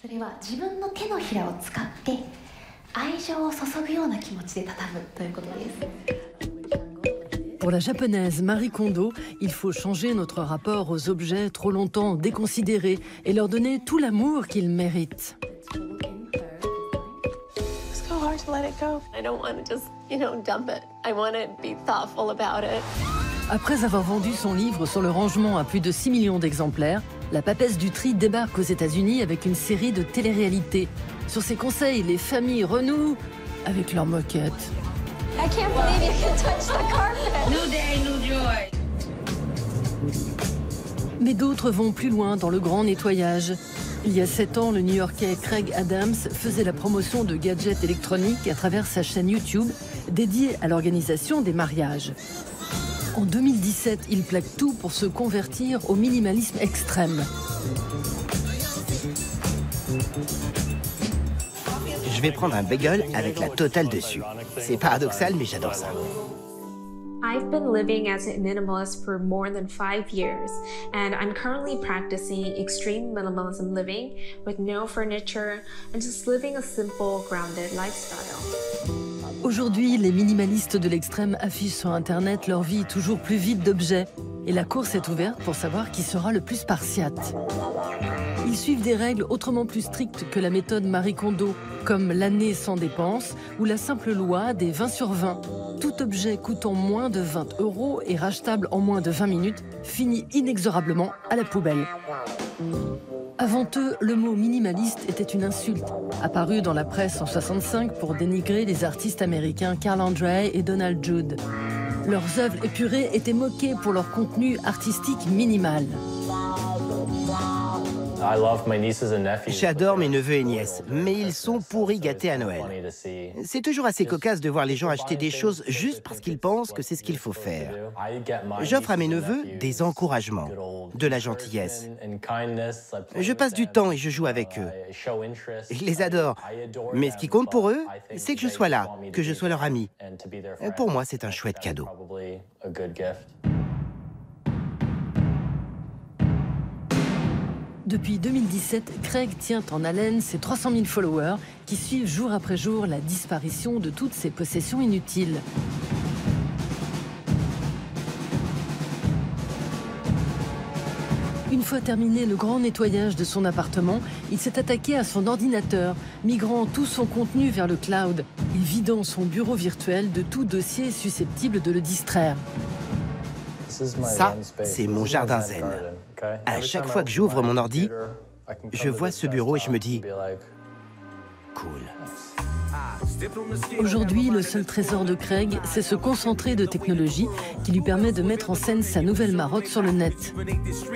それは自分の手のひらを使って愛情を注ぐような気持ちで畳むということです。Pour la japonaise Marie Kondo, il faut changer notre rapport aux objets trop longtemps déconsidérés et leur donner tout l'amour qu'ils méritent. It's so hard to let it go. I don't want to just, dump it. I want to be thoughtful about it. Après avoir vendu son livre sur le rangement à plus de 6 millions d'exemplaires, la papesse du tri débarque aux États-Unis avec une série de télé-réalités. Sur ses conseils, les familles renouent avec leurs moquettes. I can't believe you can touch the carpet. New day, new joy. Mais d'autres vont plus loin dans le grand nettoyage. Il y a 7 ans, le New-Yorkais Craig Adams faisait la promotion de gadgets électroniques à travers sa chaîne YouTube dédiée à l'organisation des mariages. En 2017, il plaque tout pour se convertir au minimalisme extrême. Je vais prendre un bagel avec la totale dessus. C'est paradoxal, mais j'adore ça. I've been living as a minimalist for more than 5 years, and I'm currently practicing extreme minimalism living with no furniture and just living a simple, grounded lifestyle. Aujourd'hui, les minimalistes de l'extrême affichent sur Internet leur vie toujours plus vide d'objets. Et la course est ouverte pour savoir qui sera le plus spartiate. Ils suivent des règles autrement plus strictes que la méthode Marie Kondo, comme l'année sans dépense ou la simple loi des 20 sur 20. Tout objet coûtant moins de 20 € et rachetable en moins de 20 minutes finit inexorablement à la poubelle. Avant eux, le mot minimaliste était une insulte, apparu dans la presse en 65 pour dénigrer les artistes américains Carl Andre et Donald Judd. Leurs œuvres épurées étaient moquées pour leur contenu artistique minimal. J'adore mes neveux et nièces, mais ils sont pourris gâtés à Noël. C'est toujours assez cocasse de voir les gens acheter des choses juste parce qu'ils pensent que c'est ce qu'il faut faire. J'offre à mes neveux des encouragements, de la gentillesse. Je passe du temps et je joue avec eux. Je les adore, mais ce qui compte pour eux, c'est que je sois là, que je sois leur ami. Pour moi, c'est un chouette cadeau. Depuis 2017, Craig tient en haleine ses 300 000 followers qui suivent jour après jour la disparition de toutes ses possessions inutiles. Une fois terminé le grand nettoyage de son appartement, il s'est attaqué à son ordinateur, migrant tout son contenu vers le cloud et vidant son bureau virtuel de tout dossier susceptible de le distraire. Ça, c'est mon jardin zen. À chaque fois que j'ouvre mon ordi, je vois ce bureau et je me dis « cool ». Aujourd'hui, le seul trésor de Craig, c'est ce concentré de technologie qui lui permet de mettre en scène sa nouvelle marotte sur le net.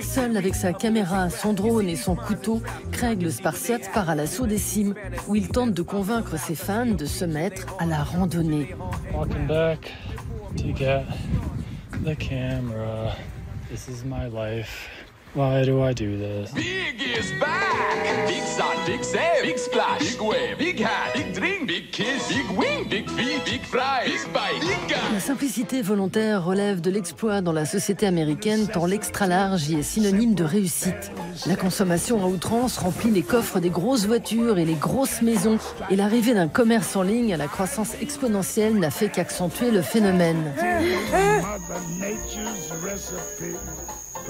Seul avec sa caméra, son drone et son couteau, Craig le Spartiate part à l'assaut des cimes, où il tente de convaincre ses fans de se mettre à la randonnée. Walking back to get the camera. This is my life. Why do I do this? Big is back! Big sun, big save, big splash, big wave, big hat, big drink, big kiss, big wing, big feet, big fry, big bike, big gun. La simplicité volontaire relève de l'exploit dans la société américaine tant l'extra large y est synonyme de réussite. La consommation à outrance remplit les coffres des grosses voitures et les grosses maisons et l'arrivée d'un commerce en ligne à la croissance exponentielle n'a fait qu'accentuer le phénomène.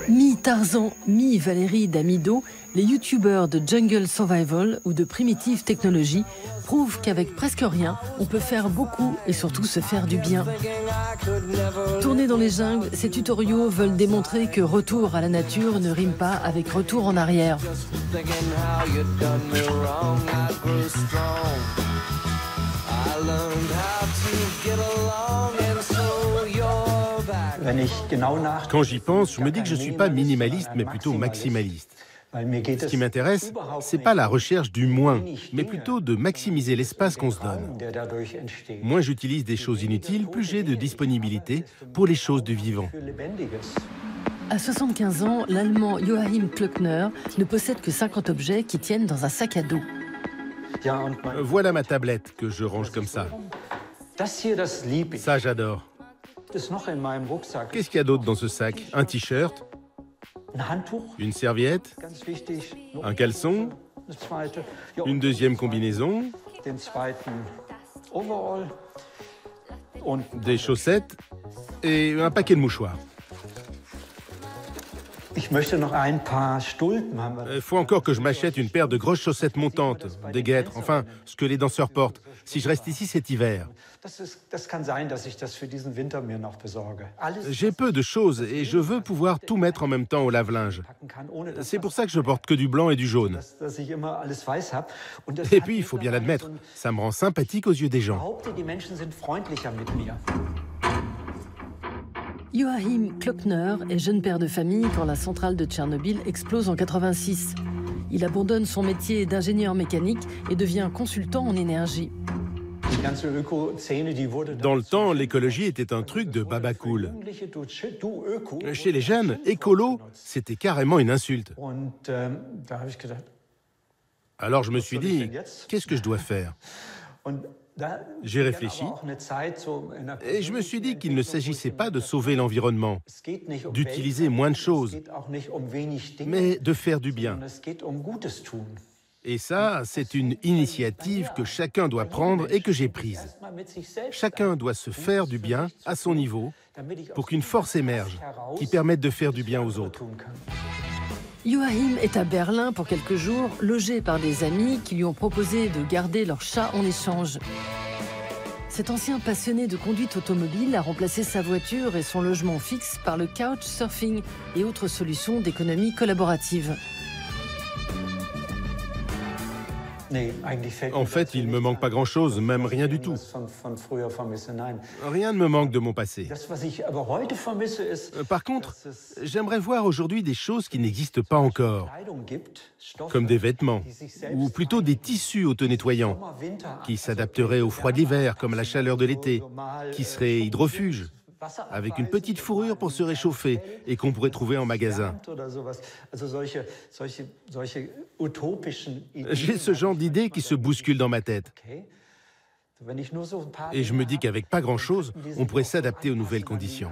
Mi-Tarzan, mi-Valérie Damido, les youtubeurs de Jungle Survival ou de Primitive Technology prouvent qu'avec presque rien, on peut faire beaucoup et surtout se faire du bien. Tournés dans les jungles, ces tutoriaux veulent démontrer que retour à la nature ne rime pas avec retour en arrière. Quand j'y pense, je me dis que je ne suis pas minimaliste, mais plutôt maximaliste. Ce qui m'intéresse, ce n'est pas la recherche du moins, mais plutôt de maximiser l'espace qu'on se donne. Moins j'utilise des choses inutiles, plus j'ai de disponibilité pour les choses du vivant. À 75 ans, l'Allemand Joachim Klöckner ne possède que 50 objets qui tiennent dans un sac à dos. Voilà ma tablette que je range comme ça. Ça, j'adore. Qu'est-ce qu'il y a d'autre dans ce sac? Un t-shirt? Une serviette? Un caleçon? Une deuxième combinaison, des chaussettes et un paquet de mouchoirs. Il faut encore que je m'achète une paire de grosses chaussettes montantes, des guêtres, enfin, ce que les danseurs portent, si je reste ici cet hiver. J'ai peu de choses et je veux pouvoir tout mettre en même temps au lave-linge. C'est pour ça que je porte que du blanc et du jaune. Et puis, il faut bien l'admettre, ça me rend sympathique aux yeux des gens. Joachim Klöckner est jeune père de famille quand la centrale de Tchernobyl explose en 86. Il abandonne son métier d'ingénieur mécanique et devient consultant en énergie. Dans le temps, l'écologie était un truc de baba cool. Chez les jeunes, écolo, c'était carrément une insulte. Alors je me suis dit, qu'est-ce que je dois faire ? J'ai réfléchi et je me suis dit qu'il ne s'agissait pas de sauver l'environnement, d'utiliser moins de choses, mais de faire du bien. Et ça, c'est une initiative que chacun doit prendre et que j'ai prise. Chacun doit se faire du bien à son niveau pour qu'une force émerge qui permette de faire du bien aux autres. Joachim est à Berlin pour quelques jours, logé par des amis qui lui ont proposé de garder leur chat en échange. Cet ancien passionné de conduite automobile a remplacé sa voiture et son logement fixe par le couchsurfing et autres solutions d'économie collaborative. En fait, il ne me manque pas grand-chose, même rien du tout. Rien ne me manque de mon passé. Par contre, j'aimerais voir aujourd'hui des choses qui n'existent pas encore, comme des vêtements, ou plutôt des tissus auto-nettoyants, qui s'adapteraient au froid de l'hiver, comme à la chaleur de l'été, qui seraient hydrofuges, avec une petite fourrure pour se réchauffer et qu'on pourrait trouver en magasin. J'ai ce genre d'idées qui se bousculent dans ma tête. Et je me dis qu'avec pas grand-chose, on pourrait s'adapter aux nouvelles conditions.